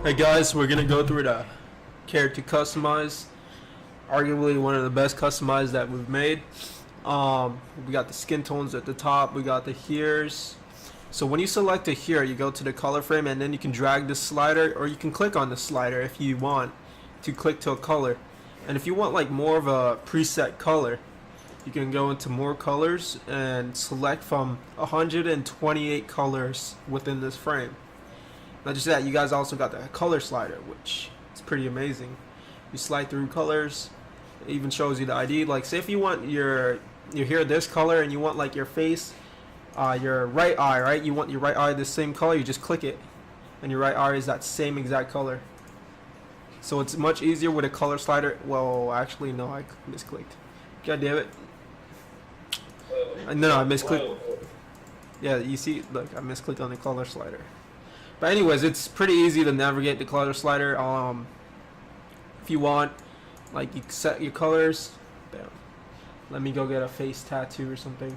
Hey guys, we're gonna go through the character customize. Arguably one of the best customized that we've made. We got the skin tones at the top. We got the hairs. So when you select a hair, you go to the color frame, and then you can drag the slider, or you can click on the slider if you want to click to a color. And if you want like more of a preset color, you can go into more colors and select from 128 colors within this frame. Not just that, you guys also got the color slider, which is pretty amazing. You slide through colors. It even shows you the ID. Like, say if you want your hair this color, and you want like your face, your right eye, right? You want your right eye the same color. You just click it, and your right eye is that same exact color. So it's much easier with a color slider. Well, actually, no, I misclicked. God damn it. No, I misclicked. Yeah, you see, look, I misclicked on the color slider. But anyways, it's pretty easy to navigate the color slider. If you want, like, you set your colors. Bam. Let me go get a face tattoo or something.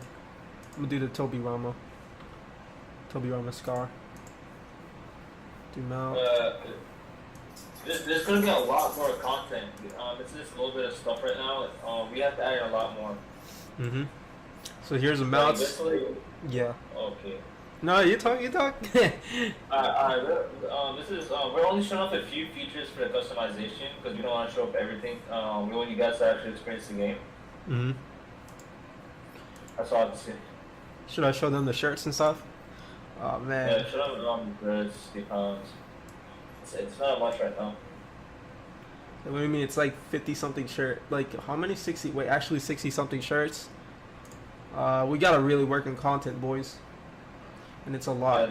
I'm gonna do the Toby Rama scar. Do mouth. There's gonna be a lot more content. It's just a little bit of stuff right now. We have to add in a lot more. So here's a mouth. Yeah. Okay. No, you talk. This is we're only showing off a few features for the customization because we don't want to show up everything. We want you guys to actually experience the game. That's all I have to say. Should I show them the shirts and stuff? Oh man. Yeah, show them the because it's not much right now. What do you mean? It's like 50 something shirt. Like how many? 60? Wait, actually 60 something shirts. We gotta really work on content, boys. And it's a lot.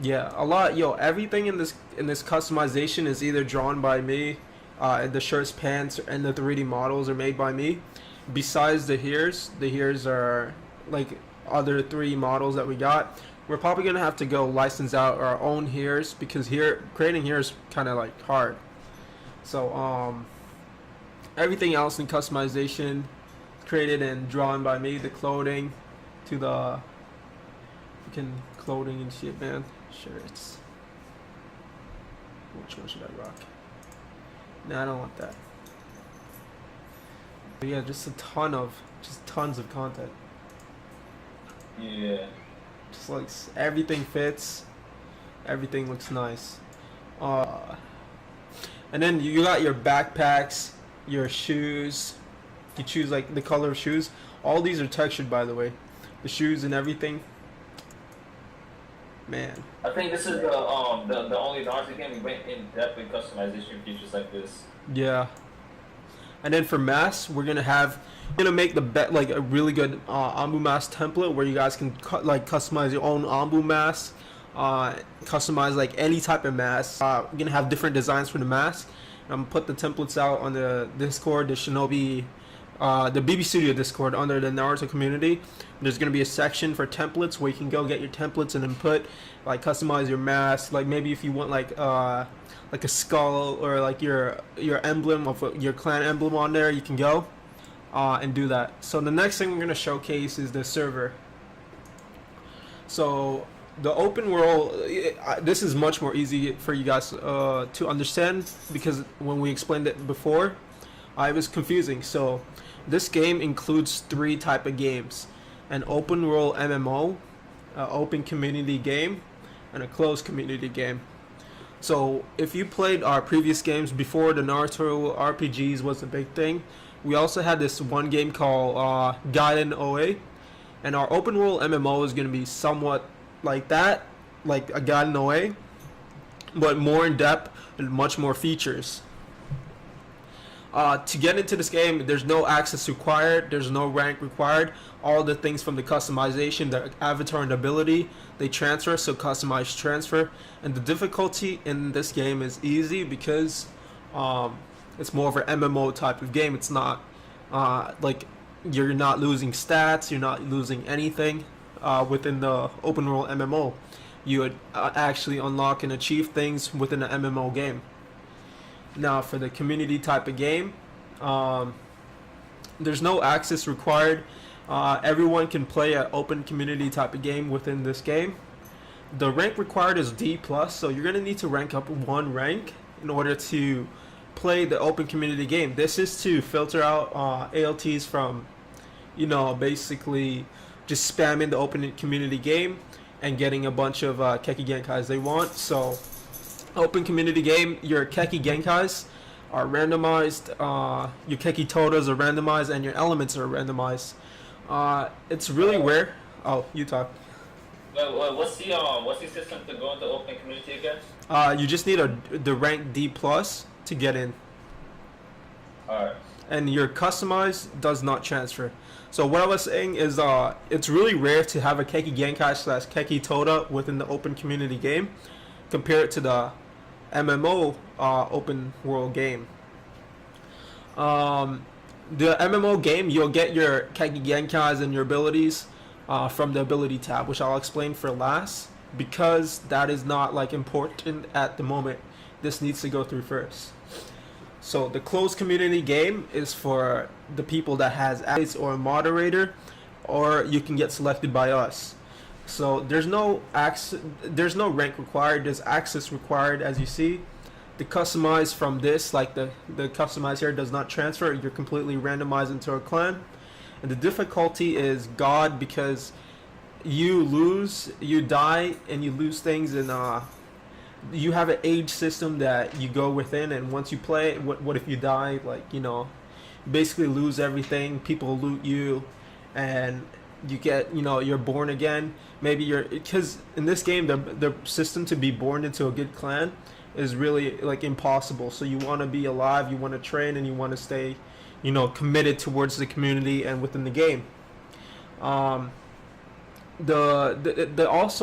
Yeah, a lot. Yo, everything in this customization is either drawn by me, the shirts, pants, and the 3D models are made by me. Besides the hairs are like other 3D models that we got. We're probably gonna have to go license out our own hairs because creating hair is kind of like hard. So everything else in customization created and drawn by me. The clothing to the clothing and shit, man. Shirts. Which one should I rock? Nah, I don't want that. But yeah, just tons of content. Yeah. Just like everything fits. Everything looks nice. And then you got your backpacks, your shoes. You choose like the color of shoes. All these are textured, by the way. The shoes and everything. Man. I think this is the only Naruto game we went in depth with customization features like this. Yeah. And then for masks, we're gonna make like a really good Ambu mask template where you guys can customize your own Ambu mask, customize like any type of mask. We're gonna have different designs for the mask. I'm gonna put the templates out on the Discord, the Shinobi, the BB Studio Discord under the Naruto community. There's gonna be a section for templates where you can go get your templates and then like customize your mask. Like maybe if you want like a skull or like your emblem of your clan emblem on there, you can go and do that. So the next thing we're gonna showcase is the server. So the open world, this is much more easy for you guys to understand because when we explained it before, it was confusing. So this game includes 3 type of games: an open world MMO, open community game, and a closed community game. So if you played our previous games before the Naruto RPGs was a big thing, we also had this one game called Gaiden OA, and our open world MMO is going to be somewhat like that, like a Gaiden OA, but more in depth and much more features. To get into this game, there's no access required, there's no rank required. All the things from the customization, the avatar and ability, they transfer, so customize transfer. And the difficulty in this game is easy because it's more of an MMO type of game. It's not like you're not losing stats, you're not losing anything within the open world MMO. You would actually unlock and achieve things within an MMO game. Now for the community type of game, there's no access required. Everyone can play an open community type of game within this game. The rank required is D plus, so you're gonna need to rank up one rank in order to play the open community game. This is to filter out ALTs from, basically just spamming the open community game and getting a bunch of Keki Genkais they want. So, open community game, your Keki Genkais are randomized, your Keki Totas are randomized, and your elements are randomized. It's really rare. Oh, you talk. What's the system to go into open community again? You just need the rank D plus to get in. Alright. And your customized does not transfer. So what I was saying is, it's really rare to have a Keki Genkai / Keki Tota within the open community game, compared to the MMO open world game. The MMO game, you'll get your Keki Genkais and your abilities from the ability tab, which I'll explain for last, because that is not like important at the moment. This needs to go through first. So the closed community game is for the people that has access or a moderator, or you can get selected by us. So there's no rank required. There's access required, as you see. The customize from this, like the customize here, does not transfer. You're completely randomized into a clan. And the difficulty is God, because you die and you lose things, and you have an age system that you go within, and once you play, what if you die? Like, basically lose everything. People loot you, and you get, you're born again. Maybe because in this game, the system to be born into a good clan is really like impossible. So you want to be alive, you want to train, and you want to stay, committed towards the community and within the game. Also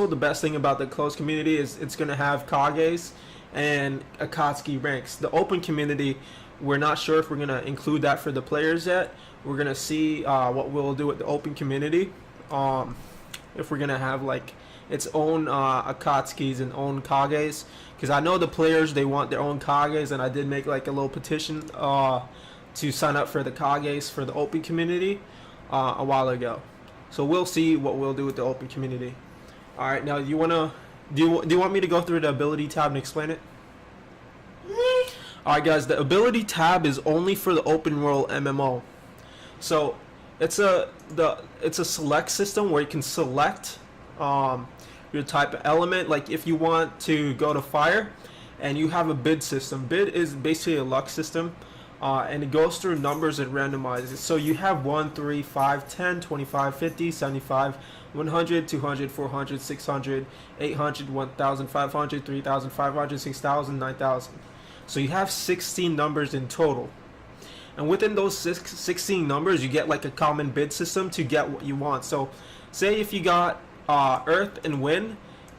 the best thing about the closed community is it's gonna have Kages and Akatsuki ranks. The open community, we're not sure if we're gonna include that for the players yet. We're gonna see what we'll do with the open community. If we're gonna have like its own Akatsukis and own Kages, because I know the players, they want their own Kages, and I did make like a little petition to sign up for the Kages for the open community a while ago. So we'll see what we'll do with the open community. All right, now do you want me to go through the ability tab and explain it? All right, guys, the ability tab is only for the open world MMO. So it's a select system where you can select your type of element. Like if you want to go to fire, and you have a bid system. Bid is basically a luck system. And it goes through numbers and randomizes. So you have 1, 3, 5, 10, 25, 50, 75, 100, 200, 400, 600, 800, 1,500, 3,500, 6,000, 9,000. So you have 16 numbers in total. And within those 16 numbers, you get like a common bid system to get what you want. So say if you got Earth and Wind,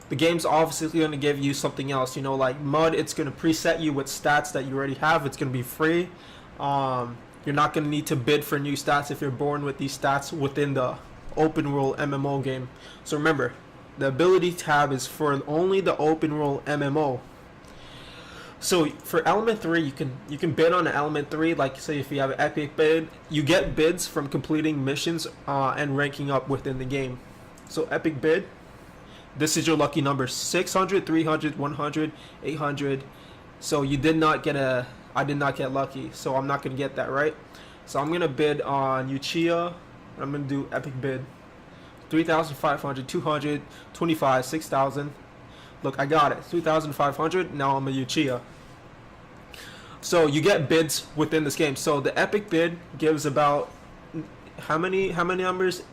the game's obviously going to give you something else. Like Mud, it's going to preset you with stats that you already have. It's going to be free. You're not going to need to bid for new stats if you're born with these stats within the open world MMO game. So remember, the ability tab is for only the open world MMO. So for element 3, you can bid on an element 3. Like say if you have an epic bid, you get bids from completing missions and ranking up within the game. So epic bid, this is your lucky number: 600, 300, 100, 800. So you did not get I did not get lucky, so I'm not going to get that, right? So I'm going to bid on Uchiha. I'm going to do epic bid. 3,500, 200, 25, 6,000. Look, I got it. 3,500. Now I'm a Uchiha. So you get bids within this game. So the epic bid gives about how many numbers?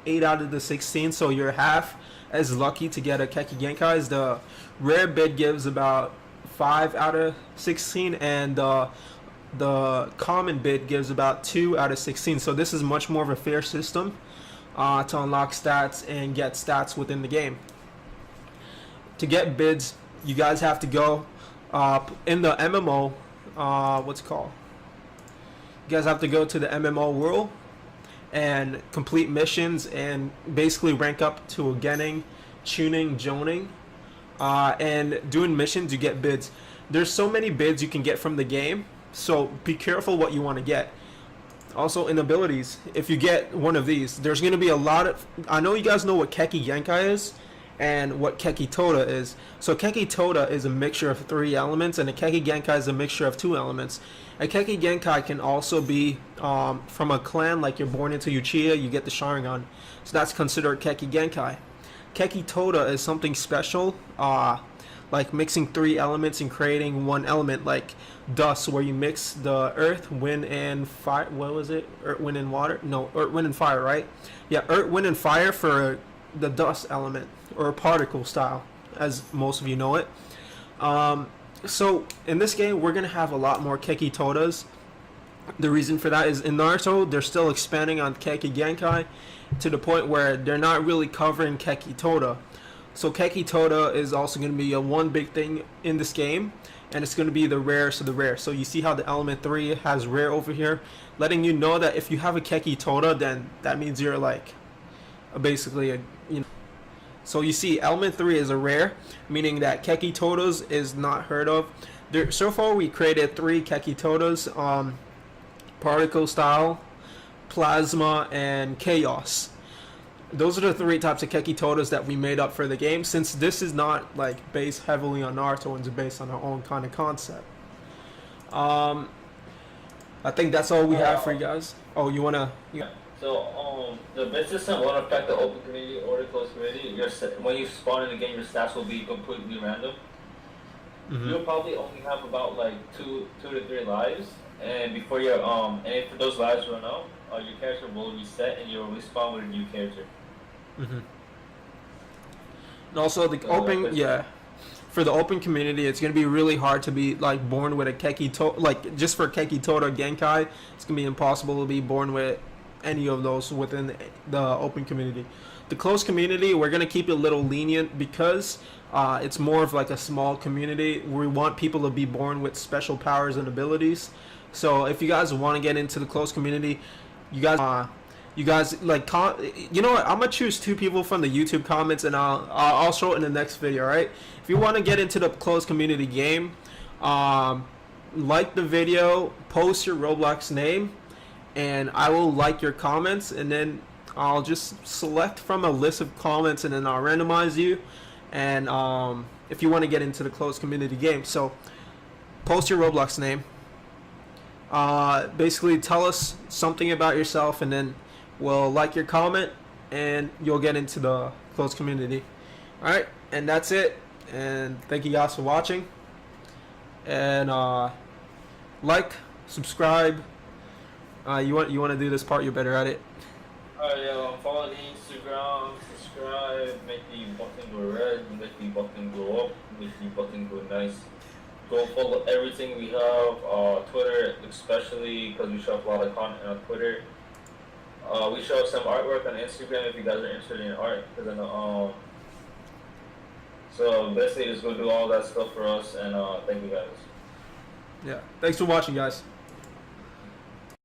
8 out of the 16. So you're half as lucky to get a Keki Genkai. As the rare bid gives about 5 out of 16, and the common bid gives about 2 out of 16. So this is much more of a fair system to unlock stats and get stats within the game. To get bids, you guys have to go in the MMO. What's it called? You guys have to go to the MMO world and complete missions and basically rank up to a Genin, Chunin, Jonin. And doing missions, you get bids. There's so many bids you can get from the game, so be careful what you want to get. Also in abilities, if you get one of these, there's going to be a lot of... I know you guys know what Keki Genkai is, and what Keki Toda is. So Keki Toda is a mixture of 3 elements, and a Keki Genkai is a mixture of 2 elements. A Keki Genkai can also be from a clan, like you're born into Uchiha, you get the Sharingan. So that's considered Keki Genkai. Keki Toda is something special, like mixing 3 elements and creating 1 element, like dust, where you mix the earth, wind, and fire. What was it? Earth, wind, and water? No, earth, wind, and fire, right? Yeah, earth, wind, and fire for the dust element, or particle style, as most of you know it. So in this game, we're gonna have a lot more Keki Todas. The reason for that is in Naruto, they're still expanding on Keki Genkai to the point where they're not really covering Keki Toda. So Keki Toda is also going to be a one big thing in this game, and it's going to be the rarest of the rare. So you see how the element 3 has rare over here, letting you know that if you have a Keki Toda, then that means you're like basically a, you know. So you see element 3 is a rare, meaning that Keki Todas is not heard of. So far we created 3 Keki Todas, particle style, plasma, and chaos. Those are the 3 types of Keki Todas that we made up for the game, since this is not like based heavily on Naruto and it's based on our own kind of concept. I think that's all we have for you guys. Oh, you wanna? Yeah. So the base system won't affect the open community or the closed community. When you spawn in the game, your stats will be completely random. You'll probably only have about like 2 to 3 lives, and before your and if those lives run out, your character will reset and you'll respawn with a new character. And also the open, yeah, for the open community, it's gonna be really hard to be like born with a Keki Toda, like just for Keki Toda Genkai, it's gonna be impossible to be born with any of those within the open community. The closed community, we're gonna keep it a little lenient because it's more of like a small community. We want people to be born with special powers and abilities. So if you guys want to get into the closed community, you guys like, you know what? I'm gonna choose 2 people from the YouTube comments, and I'll show it in the next video. Right? If you want to get into the closed community game, like the video, post your Roblox name, and I will like your comments, and then I'll just select from a list of comments, and then I'll randomize you. And if you want to get into the closed community game, so post your Roblox name. Basically tell us something about yourself, and then we'll like your comment and you'll get into the closed community. Alright, and that's it, and thank you guys for watching, and like, subscribe. You want to do this part, you're better at it. Alright, follow the Instagram, subscribe, make the button go red, make the button go up, make the button go nice. Go follow everything we have, Twitter especially, because we show up a lot of content on Twitter. We show up some artwork on Instagram if you guys are interested in art. So basically just go do all that stuff for us, and thank you guys. Yeah, thanks for watching, guys.